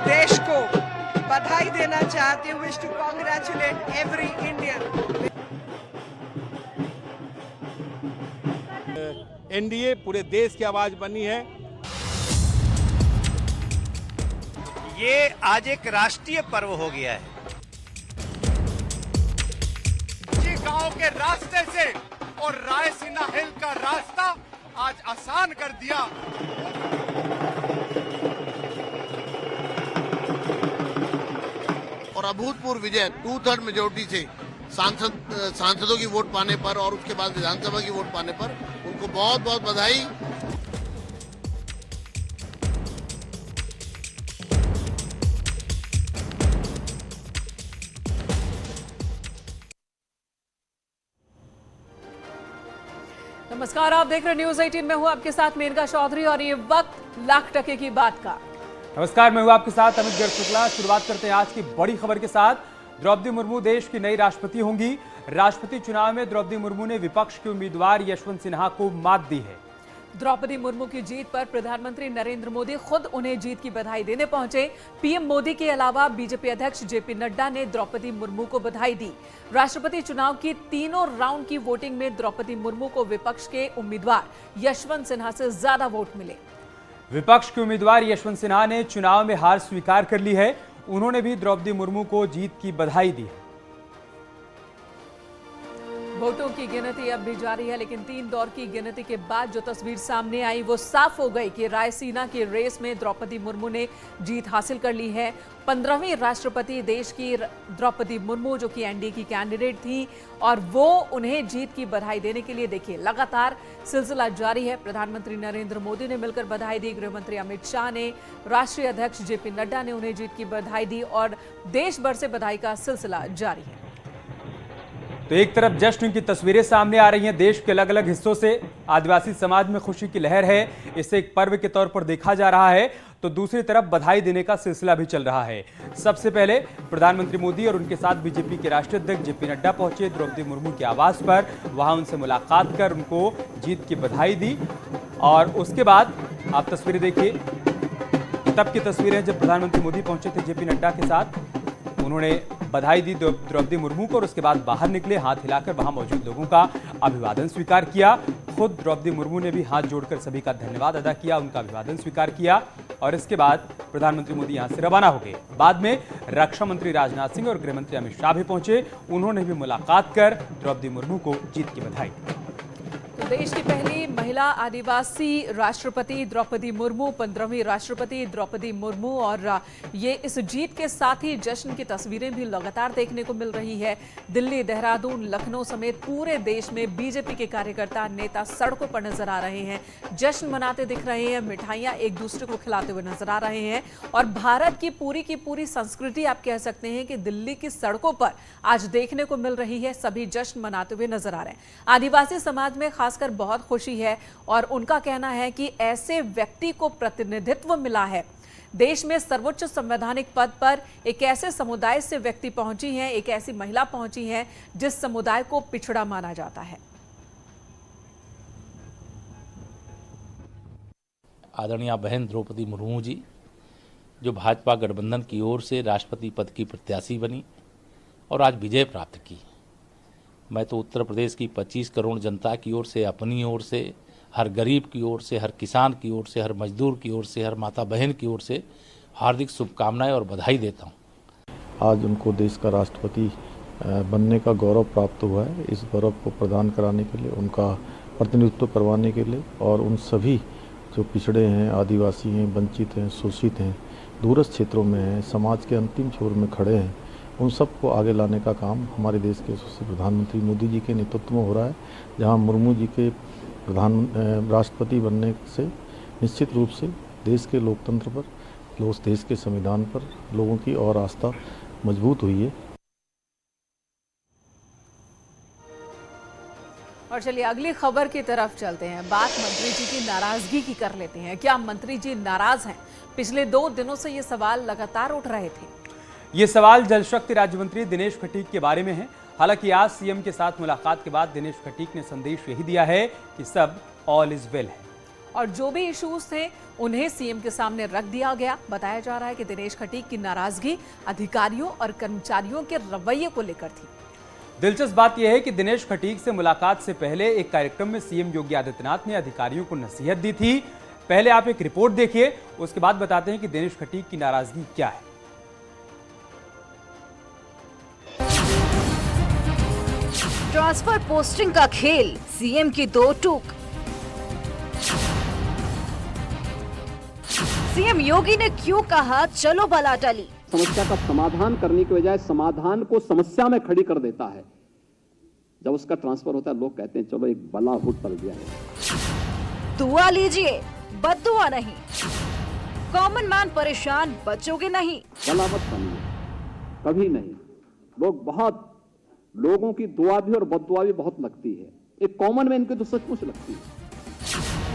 देश को बधाई देना चाहती हूँ। Wish to congratulate every Indian. NDA पूरे देश की आवाज बनी है। ये आज एक राष्ट्रीय पर्व हो गया है। गांव के रास्ते से और रायसीना हिल का रास्ता आज आसान कर दिया। और अभूतपूर्व विजय 2/3 मेजोरिटी से सांसदों की वोट पाने पर और उसके बाद विधानसभा की वोट पाने पर उनको बहुत बहुत बधाई। नमस्कार, आप देख रहे न्यूज 18 में हूं आपके साथ मेनका चौधरी और ये वक्त लाख टके की बात का। नमस्कार, मैं हूं आपके साथ अमित गर्ग शुक्ला। शुरुआत करते हैं आज की बड़ी खबर के साथ। द्रौपदी मुर्मू देश की नई राष्ट्रपति होंगी। राष्ट्रपति चुनाव में द्रौपदी मुर्मू ने विपक्ष के उम्मीदवार यशवंत सिन्हा को मात दी है। द्रौपदी मुर्मू की जीत पर प्रधानमंत्री नरेंद्र मोदी खुद उन्हें जीत की बधाई देने पहुंचे। पीएम मोदी के अलावा बीजेपी अध्यक्ष जेपी नड्डा ने द्रौपदी मुर्मू को बधाई दी। राष्ट्रपति चुनाव की तीनों राउंड की वोटिंग में द्रौपदी मुर्मू को विपक्ष के उम्मीदवार यशवंत सिन्हा से ज्यादा वोट मिले। विपक्ष के उम्मीदवार यशवंत सिन्हा ने चुनाव में हार स्वीकार कर ली है। उन्होंने भी द्रौपदी मुर्मू को जीत की बधाई दी है। वोटों की गिनती अब भी जारी है, लेकिन 3 दौर की गिनती के बाद जो तस्वीर सामने आई वो साफ हो गई कि रायसीना की रेस में द्रौपदी मुर्मू ने जीत हासिल कर ली है। 15वीं राष्ट्रपति देश की द्रौपदी मुर्मू जो कि एनडीए की कैंडिडेट थी और वो उन्हें जीत की बधाई देने के लिए देखिए लगातार सिलसिला जारी है। प्रधानमंत्री नरेंद्र मोदी ने मिलकर बधाई दी, गृह मंत्री अमित शाह ने, राष्ट्रीय अध्यक्ष जेपी नड्डा ने उन्हें जीत की बधाई दी और देश भर से बधाई का सिलसिला जारी है। तो एक तरफ जश्न की तस्वीरें सामने आ रही हैं देश के अलग अलग हिस्सों से। आदिवासी समाज में खुशी की लहर है, इसे एक पर्व के तौर पर देखा जा रहा है। तो दूसरी तरफ बधाई देने का सिलसिला भी चल रहा है। सबसे पहले प्रधानमंत्री मोदी और उनके साथ बीजेपी के राष्ट्रीय अध्यक्ष जेपी नड्डा पहुंचे द्रौपदी मुर्मू के आवास पर। वहां उनसे मुलाकात कर उनको जीत की बधाई दी और उसके बाद आप तस्वीरें देखिए। तब की तस्वीरें जब प्रधानमंत्री मोदी पहुंचे थे जेपी नड्डा के साथ। उन्होंने बधाई दी द्रौपदी मुर्मू को और उसके बाद बाहर निकले, हाथ हिलाकर वहां मौजूद लोगों का अभिवादन स्वीकार किया। खुद द्रौपदी मुर्मू ने भी हाथ जोड़कर सभी का धन्यवाद अदा किया, उनका अभिवादन स्वीकार किया और इसके बाद प्रधानमंत्री मोदी यहां से रवाना हो गए। बाद में रक्षा मंत्री राजनाथ सिंह और गृह मंत्री अमित शाह भी पहुंचे। उन्होंने भी मुलाकात कर द्रौपदी मुर्मू को जीत की बधाई दी। तो देश की पहली महिला आदिवासी राष्ट्रपति द्रौपदी मुर्मू, 15वीं राष्ट्रपति द्रौपदी मुर्मू और ये इस जीत के साथ ही जश्न की तस्वीरें भी लगातार देखने को मिल रही है। दिल्ली, देहरादून, लखनऊ समेत पूरे देश में बीजेपी के कार्यकर्ता, नेता सड़कों पर नजर आ रहे हैं, जश्न मनाते दिख रहे हैं, मिठाइयां एक दूसरे को खिलाते हुए नजर आ रहे हैं और भारत की पूरी संस्कृति आप कह सकते हैं कि दिल्ली की सड़कों पर आज देखने को मिल रही है। सभी जश्न मनाते हुए नजर आ रहे हैं। आदिवासी समाज में खासकर बहुत खुशी है और उनका कहना है कि ऐसे व्यक्ति को प्रतिनिधित्व मिला है। देश में सर्वोच्च संवैधानिक पद पर एक ऐसे समुदाय से व्यक्ति पहुंची हैं, एक ऐसी महिला पहुंची हैं जिस समुदाय को पिछड़ा माना जाता है। आदरणीय बहन द्रौपदी मुर्मू जी जो भाजपा गठबंधन की ओर से राष्ट्रपति पद की प्रत्याशी बनी और आज विजय प्राप्त की। मैं तो उत्तर प्रदेश की 25 करोड़ जनता की ओर से, अपनी ओर से, हर गरीब की ओर से, हर किसान की ओर से, हर मजदूर की ओर से, हर माता बहन की ओर से हार्दिक शुभकामनाएं और बधाई देता हूं। आज उनको देश का राष्ट्रपति बनने का गौरव प्राप्त हुआ है। इस गौरव को प्रदान कराने के लिए, उनका प्रतिनिधित्व करवाने के लिए और उन सभी जो पिछड़े हैं, आदिवासी हैं, वंचित हैं, शोषित हैं, दूरस्थ क्षेत्रों में हैं, समाज के अंतिम छोर में खड़े हैं, उन सबको आगे लाने का काम हमारे देश के यशस्वी प्रधानमंत्री मोदी जी के नेतृत्व में हो रहा है। जहां मुर्मू जी के राष्ट्रपति बनने से निश्चित रूप से देश के लोकतंत्र पर, देश के संविधान पर लोगों की और आस्था मजबूत हुई है। और चलिए अगली खबर की तरफ चलते हैं। बात मंत्री जी की नाराजगी की कर लेते हैं। क्या मंत्री जी नाराज हैं? पिछले 2 दिनों से ये सवाल लगातार उठ रहे थे। ये सवाल जल शक्ति राज्य मंत्री दिनेश खटीक के बारे में है। हालांकि आज सीएम के साथ मुलाकात के बाद दिनेश खटीक ने संदेश यही दिया है कि सब ऑल इज वेल है। और जो भी इश्यूज थे उन्हें सीएम के सामने रख दिया गया। बताया जा रहा है कि दिनेश खटीक की नाराजगी अधिकारियों और कर्मचारियों के रवैये को लेकर थी। दिलचस्प बात यह है कि दिनेश खटीक से मुलाकात से पहले एक कार्यक्रम में सीएम योगी आदित्यनाथ ने अधिकारियों को नसीहत दी थी। पहले आप एक रिपोर्ट देखिए, उसके बाद बताते हैं कि दिनेश खटीक की नाराजगी क्या है। ट्रांसफर पोस्टिंग का खेल, सीएम की दो टूक। सीएम योगी ने क्यों कहा चलो बला टली? समस्या का समाधान करने के बजाय समाधान को समस्या में खड़ी कर देता है। जब उसका ट्रांसफर होता है लोग कहते हैं चलो एक बला हुट टल गया है। दुआ लीजिए, बद्दुआ नहीं। कॉमन मैन परेशान, बचोगे नहीं। बला मत बनिए, कभी नहीं। लोगों की दुआ भी और बद्दुआ भी बहुत लगती है। एक कॉमन मैन की तो सचमुच लगती है।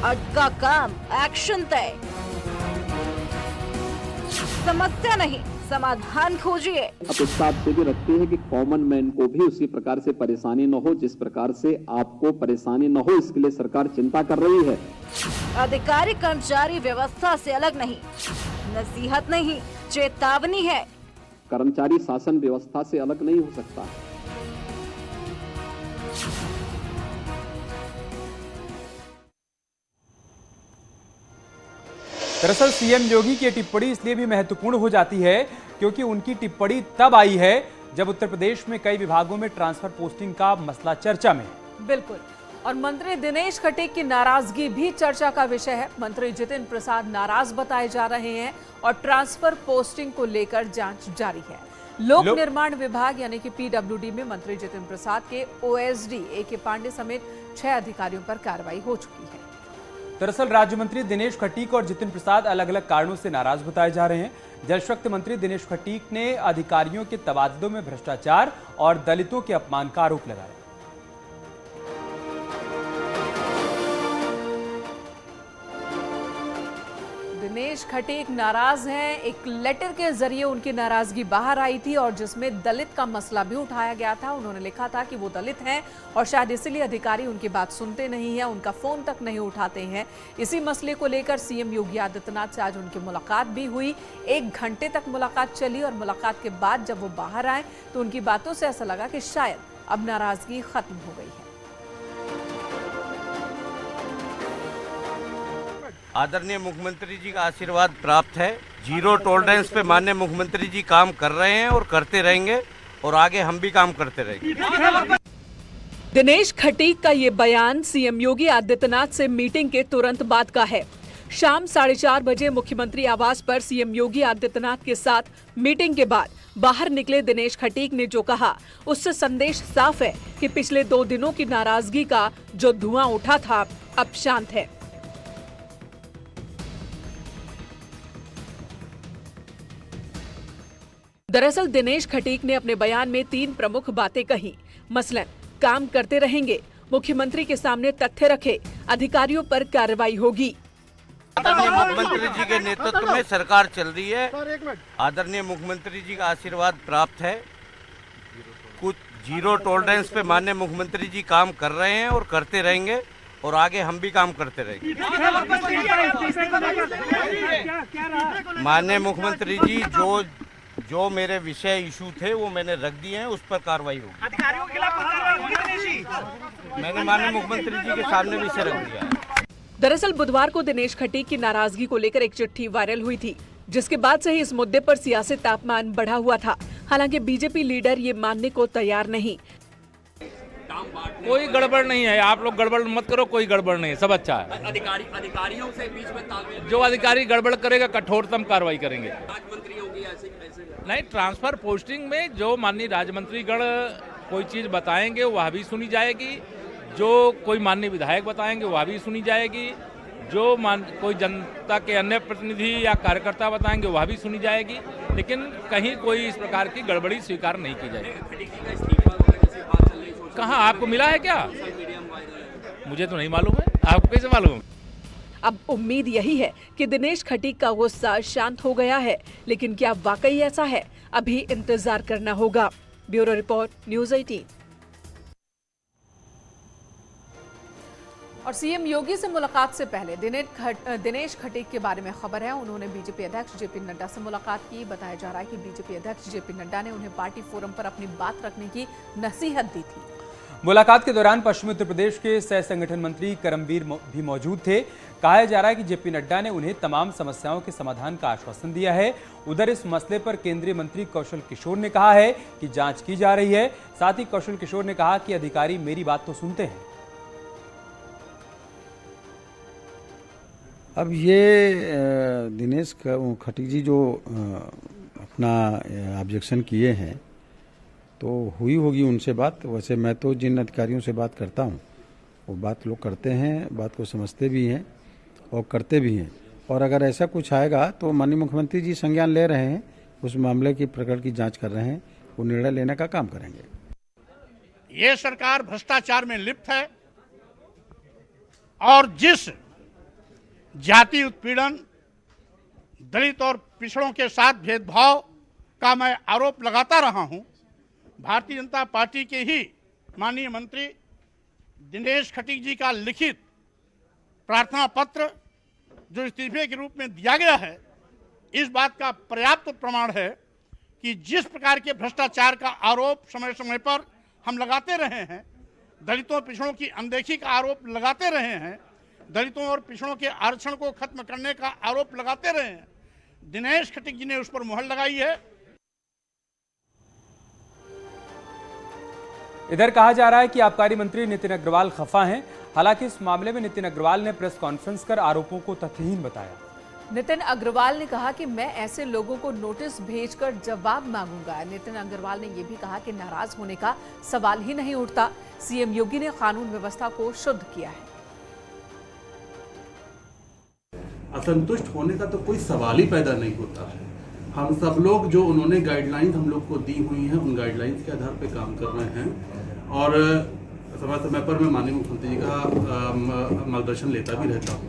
अटका काम, एक्शन तय। समस्या नहीं, समाधान खोजिए। अपेक्षा आपसे भी रखती है कि कॉमन मैन को भी उसी प्रकार से परेशानी न हो जिस प्रकार से आपको परेशानी न हो, इसके लिए सरकार चिंता कर रही है। अधिकारी कर्मचारी व्यवस्था से अलग नहीं, नसीहत नहीं, चेतावनी है। कर्मचारी शासन व्यवस्था से अलग नहीं हो सकता। दरअसल सीएम योगी की टिप्पणी इसलिए भी महत्वपूर्ण हो जाती है क्योंकि उनकी टिप्पणी तब आई है जब उत्तर प्रदेश में कई विभागों में ट्रांसफर पोस्टिंग का मसला चर्चा में है। बिल्कुल, और मंत्री दिनेश खटीक की नाराजगी भी चर्चा का विषय है। मंत्री जितिन प्रसाद नाराज बताए जा रहे हैं और ट्रांसफर पोस्टिंग को लेकर जांच जारी है। लोक निर्माण विभाग यानी कि पीडब्ल्यूडी में मंत्री जितिन प्रसाद के ओएसडी ए.के. पांडे समेत 6 अधिकारियों पर कार्रवाई हो चुकी है। दरअसल राज्य मंत्री दिनेश खटीक और जितिन प्रसाद अलग अलग कारणों से नाराज बताए जा रहे हैं। जल शक्ति मंत्री दिनेश खटीक ने अधिकारियों के तबादलों में भ्रष्टाचार और दलितों के अपमान का आरोप लगाया। दिनेश खटीक नाराज हैं। एक लेटर के जरिए उनकी नाराजगी बाहर आई थी और जिसमें दलित का मसला भी उठाया गया था। उन्होंने लिखा था कि वो दलित हैं और शायद इसीलिए अधिकारी उनकी बात सुनते नहीं हैं, उनका फोन तक नहीं उठाते हैं। इसी मसले को लेकर सीएम योगी आदित्यनाथ से आज उनकी मुलाकात भी हुई। 1 घंटे तक मुलाकात चली और मुलाकात के बाद जब वो बाहर आए तो उनकी बातों से ऐसा लगा कि शायद अब नाराजगी खत्म हो गई है। आदरणीय मुख्यमंत्री जी का आशीर्वाद प्राप्त है। जीरो टॉलरेंस पे माननीय मुख्यमंत्री जी काम कर रहे हैं और करते रहेंगे और आगे हम भी काम करते रहेंगे। दिनेश खटीक का ये बयान सीएम योगी आदित्यनाथ से मीटिंग के तुरंत बाद का है। शाम 4:30 बजे मुख्यमंत्री आवास पर सीएम योगी आदित्यनाथ के साथ मीटिंग के बाद बाहर निकले दिनेश खटीक ने जो कहा उससे संदेश साफ है कि पिछले 2 दिनों की नाराजगी का जो धुआं उठा था अब शांत है। दरअसल दिनेश खटीक ने अपने बयान में 3 प्रमुख बातें कही। मसलन काम करते रहेंगे, मुख्यमंत्री के सामने तथ्य रखे, अधिकारियों पर कार्रवाई होगी। आदरणीय मुख्यमंत्री जी के नेतृत्व में सरकार चल रही है। आदरणीय मुख्यमंत्री जी का आशीर्वाद प्राप्त है। कुछ जीरो टॉलरेंस पे माननीय मुख्यमंत्री जी काम कर रहे हैं और करते रहेंगे और आगे हम भी काम करते रहेंगे। माननीय मुख्यमंत्री जी जो मेरे विषय इशू थे वो मैंने रख दिए हैं, उस पर कार्रवाई होगी। अधिकारियों के खिलाफ मैंने माननीय मुख्यमंत्री जी के सामने भी इसे रख दिया है। दरअसल बुधवार को दिनेश खटीक की नाराजगी को लेकर एक चिट्ठी वायरल हुई थी, जिसके बाद से ही इस मुद्दे पर सियासी तापमान बढ़ा हुआ था। हालांकि बीजेपी लीडर ये मानने को तैयार नहीं। कोई गड़बड़ नहीं है, आप लोग गड़बड़ मत करो, कोई गड़बड़ नहीं है, सब अच्छा है। अधिकारियों से बीच में तालमेल, जो अधिकारी गड़बड़ करेगा कठोरतम कार्रवाई करेंगे। राजमंत्री होगी ऐसे नहीं, ट्रांसफर पोस्टिंग में जो माननीय राज्यमंत्रीगण कोई चीज बताएंगे वह भी सुनी जाएगी, जो कोई माननीय विधायक बताएंगे वह भी सुनी जाएगी, जो कोई जनता के अन्य प्रतिनिधि या कार्यकर्ता बताएंगे वह भी सुनी जाएगी, लेकिन कहीं कोई इस प्रकार की गड़बड़ी स्वीकार नहीं की जाएगी। कहाँ आपको मिला है क्या? मुझे तो नहीं मालूम है, आपको कैसे मालूम? अब उम्मीद यही है कि दिनेश खटीक का गुस्सा शांत हो गया है, लेकिन क्या वाकई ऐसा है? अभी इंतजार करना होगा। Bureau report, news 18। और सीएम योगी से मुलाकात से पहले दिनेश खटीक के बारे में खबर है। उन्होंने बीजेपी अध्यक्ष जेपी नड्डा से मुलाकात की। बताया जा रहा है कि बीजेपी अध्यक्ष जेपी नड्डा ने उन्हें पार्टी फोरम पर अपनी बात रखने की नसीहत दी थी। मुलाकात के दौरान पश्चिमी उत्तर प्रदेश के सह संगठन मंत्री करमवीर भी मौजूद थे। कहा जा रहा है कि जेपी नड्डा ने उन्हें तमाम समस्याओं के समाधान का आश्वासन दिया है। उधर इस मसले पर केंद्रीय मंत्री कौशल किशोर ने कहा है कि जांच की जा रही है। साथ ही कौशल किशोर ने कहा कि अधिकारी मेरी बात तो सुनते हैं। अब ये दिनेश खटीक जी जो अपना ऑब्जेक्शन किए हैं तो हुई होगी उनसे बात। वैसे मैं तो जिन अधिकारियों से बात करता हूँ वो बात लोग करते हैं, बात को समझते भी हैं और करते भी हैं। और अगर ऐसा कुछ आएगा तो माननीय मुख्यमंत्री जी संज्ञान ले रहे हैं, उस मामले की प्रकरण की जांच कर रहे हैं, वो निर्णय लेने का काम करेंगे। ये सरकार भ्रष्टाचार में लिप्त है और जिस जाति उत्पीड़न, दलित और पिछड़ों के साथ भेदभाव का मैं आरोप लगाता रहा हूं, भारतीय जनता पार्टी के ही माननीय मंत्री दिनेश खटीक जी का लिखित प्रार्थना पत्र जो इस्तीफे के रूप में दिया गया है, इस बात का पर्याप्त प्रमाण है कि जिस प्रकार के भ्रष्टाचार का आरोप समय समय पर हम लगाते रहे हैं, दलितों पिछड़ों की अनदेखी का आरोप लगाते रहे हैं, दलितों और पिछड़ों के आरक्षण को खत्म करने का आरोप लगाते रहे हैं, दिनेश खटीक जी ने उस पर मुहर लगाई है। इधर कहा जा रहा है कि आबकारी मंत्री नितिन अग्रवाल खफा हैं। हालांकि इस मामले में नितिन अग्रवाल ने प्रेस कॉन्फ्रेंस कर आरोपों को तथ्यहीन बताया। नितिन अग्रवाल ने कहा कि मैं ऐसे लोगों को नोटिस भेजकर जवाब मांगूंगा। नितिन अग्रवाल ने यह भी कहा कि नाराज होने का सवाल ही नहीं उठता। सीएम योगी ने कानून व्यवस्था को शुद्ध किया है। असंतुष्ट होने का तो कोई सवाल ही पैदा नहीं होता है। हम सब लोग जो उन्होंने गाइडलाइंस हम लोग को दी हुई हैं, उन गाइडलाइंस के आधार पे काम कर रहे हैं और समय समय पर मैं माननीय मुख्यमंत्री जी का मार्गदर्शन लेता भी रहता हूँ।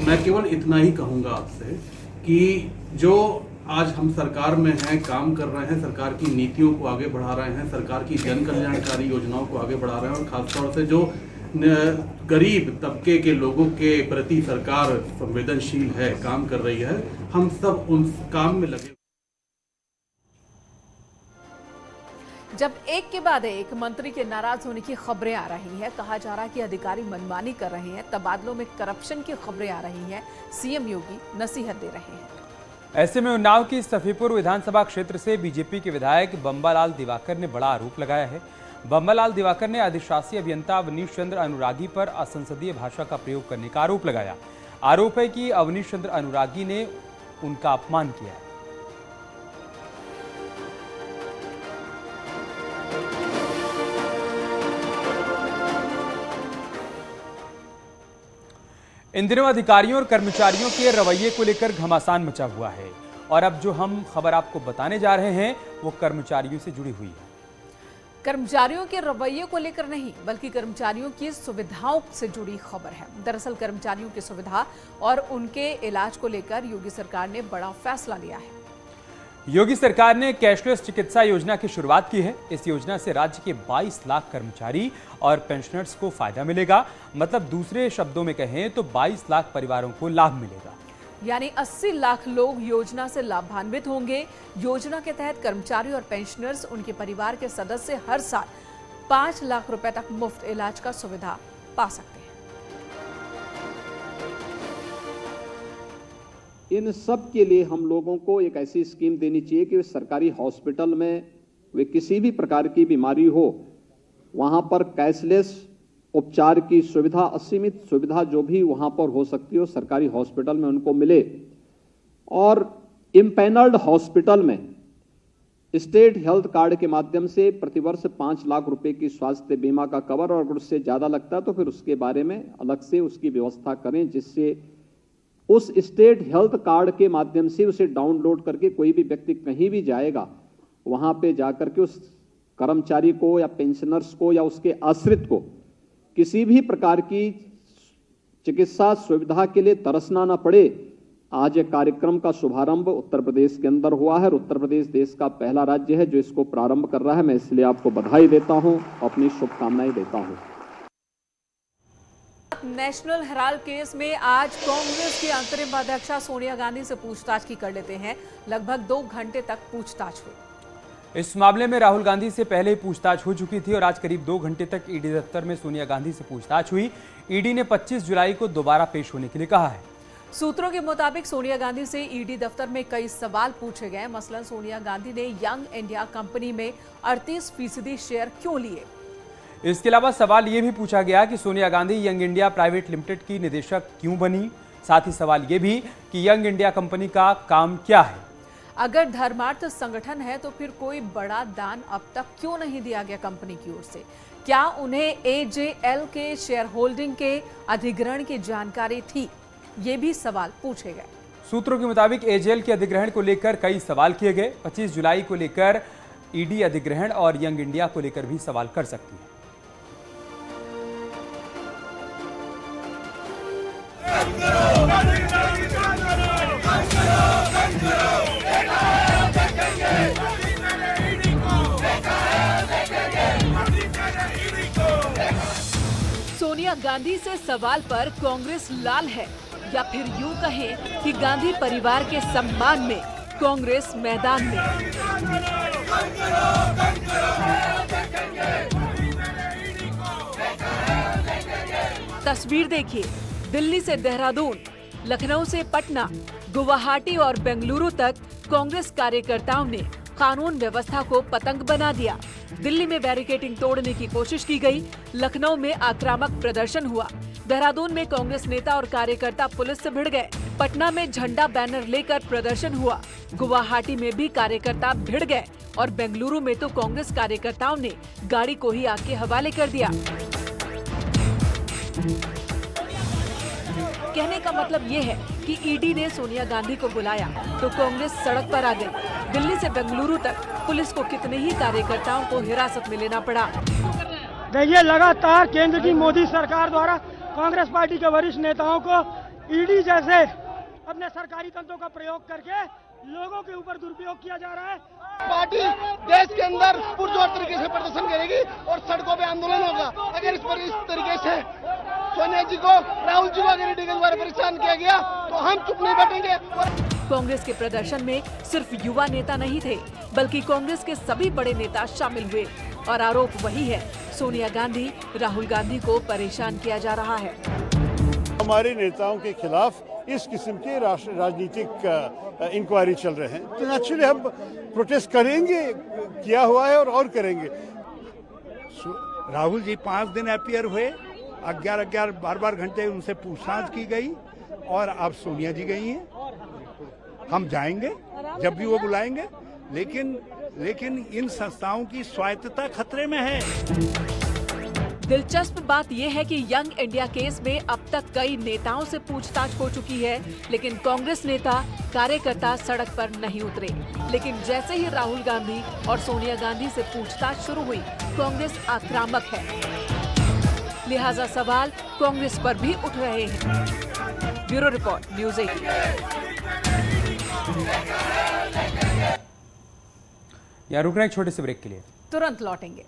मैं केवल इतना ही कहूँगा आपसे कि जो आज हम सरकार में हैं, काम कर रहे हैं, सरकार की नीतियों को आगे बढ़ा रहे हैं, सरकार की जन कल्याणकारी योजनाओं को आगे बढ़ा रहे हैं और खासतौर से जो गरीब तबके के लोगों के प्रति सरकार संवेदनशील है, काम कर रही है, हम सब उन काम में लगे। जब एक के बाद एक मंत्री के नाराज होने की खबरें आ रही हैं, कहा जा रहा है कि अधिकारी मनमानी कर रहे हैं, तबादलों में करप्शन की खबरें आ रही हैं, सीएम योगी नसीहत दे रहे हैं। ऐसे में उन्नाव की सफीपुर विधानसभा क्षेत्र से बीजेपी के विधायक बम्बालाल दिवाकर ने बड़ा आरोप लगाया है। बम्बालाल दिवाकर ने अधिशासी अभियंता अवनीश चंद्र अनुरागी पर असंसदीय भाषा का प्रयोग करने का आरोप लगाया। आरोप है कि अवनीश चंद्र अनुरागी ने उनका अपमान किया है। इन दिनों अधिकारियों और कर्मचारियों के रवैये को लेकर घमासान मचा हुआ है और अब जो हम खबर आपको बताने जा रहे हैं वो कर्मचारियों से जुड़ी हुई है। कर्मचारियों के रवैये को लेकर नहीं बल्कि कर्मचारियों की सुविधाओं से जुड़ी खबर है। दरअसल कर्मचारियों की सुविधा और उनके इलाज को लेकर योगी सरकार ने बड़ा फैसला लिया है। योगी सरकार ने कैशलेस चिकित्सा योजना की शुरुआत की है। इस योजना से राज्य के 22 लाख कर्मचारी और पेंशनर्स को फायदा मिलेगा। मतलब दूसरे शब्दों में कहें तो 22 लाख परिवारों को लाभ मिलेगा। यानी 80 लाख लोग योजना से लाभान्वित होंगे। योजना के तहत कर्मचारी और पेंशनर्स, उनके परिवार के सदस्य हर साल 5 लाख रुपए तक मुफ्त इलाज का सुविधा पा सकते हैं। इन सब के लिए हम लोगों को एक ऐसी स्कीम देनी चाहिए कि सरकारी हॉस्पिटल में वे किसी भी प्रकार की बीमारी हो, वहां पर कैशलेस उपचार की सुविधा, असीमित सुविधा जो भी वहां पर हो सकती हो सरकारी हॉस्पिटल में उनको मिले। और इम्पैनल्ड हॉस्पिटल में स्टेट हेल्थ कार्ड के माध्यम से प्रतिवर्ष 5 लाख रुपए की स्वास्थ्य बीमा का कवर, और अगर उससे ज्यादा लगता है तो फिर उसके बारे में अलग से उसकी व्यवस्था करें, जिससे उस स्टेट हेल्थ कार्ड के माध्यम से उसे डाउनलोड करके कोई भी व्यक्ति कहीं भी जाएगा, वहां पे जाकर के उस कर्मचारी को या पेंशनर्स को या उसके आश्रित को किसी भी प्रकार की चिकित्सा सुविधा के लिए तरसना ना पड़े। आज एक कार्यक्रम का शुभारंभ उत्तर प्रदेश के अंदर हुआ है और उत्तर प्रदेश देश का पहला राज्य है जो इसको प्रारंभ कर रहा है। मैं इसलिए आपको बधाई देता हूं, अपनी शुभकामनाएं देता हूं। नेशनल हेराल्ड केस में आज कांग्रेस की अंतरिम अध्यक्षा सोनिया गांधी से पूछताछ की कर लेते हैं। लगभग 2 घंटे तक पूछताछ हुई। इस मामले में राहुल गांधी से पहले ही पूछताछ हो चुकी थी और आज करीब 2 घंटे तक ईडी दफ्तर में सोनिया गांधी से पूछताछ हुई। ईडी ने 25 जुलाई को दोबारा पेश होने के लिए कहा है। सूत्रों के मुताबिक सोनिया गांधी से ईडी दफ्तर में कई सवाल पूछे गए। मसलन सोनिया गांधी ने यंग इंडिया कंपनी में 38% शेयर क्यों लिए। इसके अलावा सवाल ये भी पूछा गया कि Sonia Gandhi young India private limited की निदेशक क्यों बनी। साथ ही सवाल ये भी कि यंग इंडिया कंपनी का काम क्या है। अगर धर्मार्थ संगठन है तो फिर कोई बड़ा दान अब तक क्यों नहीं दिया गया कंपनी की ओर से। क्या उन्हें AJL के शेयर होल्डिंग के अधिग्रहण की जानकारी थी, ये भी सवाल पूछे गए। सूत्रों के मुताबिक AJL के अधिग्रहण को लेकर कई सवाल किए गए। 25 जुलाई को लेकर ईडी अधिग्रहण और यंग इंडिया को लेकर भी सवाल कर सकती है। सोनिया गांधी से सवाल पर कांग्रेस लाल है या फिर यूं कहें कि गांधी परिवार के सम्मान में कांग्रेस मैदान में। तस्वीर देखिए, दिल्ली से देहरादून, लखनऊ से पटना, गुवाहाटी और बेंगलुरु तक कांग्रेस कार्यकर्ताओं ने कानून व्यवस्था को पतंग बना दिया। दिल्ली में बैरिकेडिंग तोड़ने की कोशिश की गई, लखनऊ में आक्रामक प्रदर्शन हुआ, देहरादून में कांग्रेस नेता और कार्यकर्ता पुलिस से भिड़ गए, पटना में झंडा बैनर लेकर प्रदर्शन हुआ, गुवाहाटी में भी कार्यकर्ता भिड़ गए और बेंगलुरु में तो कांग्रेस कार्यकर्ताओं ने गाड़ी को ही आग के हवाले कर दिया। कहने का मतलब ये है कि ईडी ने सोनिया गांधी को बुलाया तो कांग्रेस सड़क पर आ गई। दिल्ली से बेंगलुरु तक पुलिस को कितने ही कार्यकर्ताओं को हिरासत में लेना पड़ा। देखिए, लगातार केंद्र की मोदी सरकार द्वारा कांग्रेस पार्टी के वरिष्ठ नेताओं को ईडी जैसे अपने सरकारी तंत्रों का प्रयोग करके लोगों के ऊपर दुरुपयोग किया जा रहा है। पार्टी देश के अंदर पुरजोर तरीके से प्रदर्शन करेगी और सड़कों पे आंदोलन होगा। अगर इस तरीके से सोनिया जी को, राहुल जी को अगर ईडी के द्वारा परेशान किया गया तो हम चुप नहीं बैठेंगे। कांग्रेस के प्रदर्शन में सिर्फ युवा नेता नहीं थे, बल्कि कांग्रेस के सभी बड़े नेता शामिल हुए और आरोप वही है, सोनिया गांधी, राहुल गांधी को परेशान किया जा रहा है। हमारे नेताओं के खिलाफ इस किस्म के राजनीतिक इंक्वायरी चल रहे हैं, तो नेचुरली हम प्रोटेस्ट करेंगे, किया हुआ है और करेंगे। राहुल जी 5 दिन अपीयर हुए, 11 12 घंटे उनसे पूछताछ की गई और अब सोनिया जी गई हैं। हम जाएंगे जब भी वो बुलाएंगे, लेकिन इन संस्थाओं की स्वायत्तता खतरे में है। दिलचस्प बात यह है कि यंग इंडिया केस में अब तक कई नेताओं से पूछताछ हो चुकी है, लेकिन कांग्रेस नेता, कार्यकर्ता सड़क पर नहीं उतरे। लेकिन जैसे ही राहुल गांधी और सोनिया गांधी से पूछताछ शुरू हुई, कांग्रेस आक्रामक है। लिहाजा सवाल कांग्रेस पर भी उठ रहे हैं। Bureau report, news 18। यहाँ रुकना एक छोटे से ब्रेक के लिए, तुरंत लौटेंगे।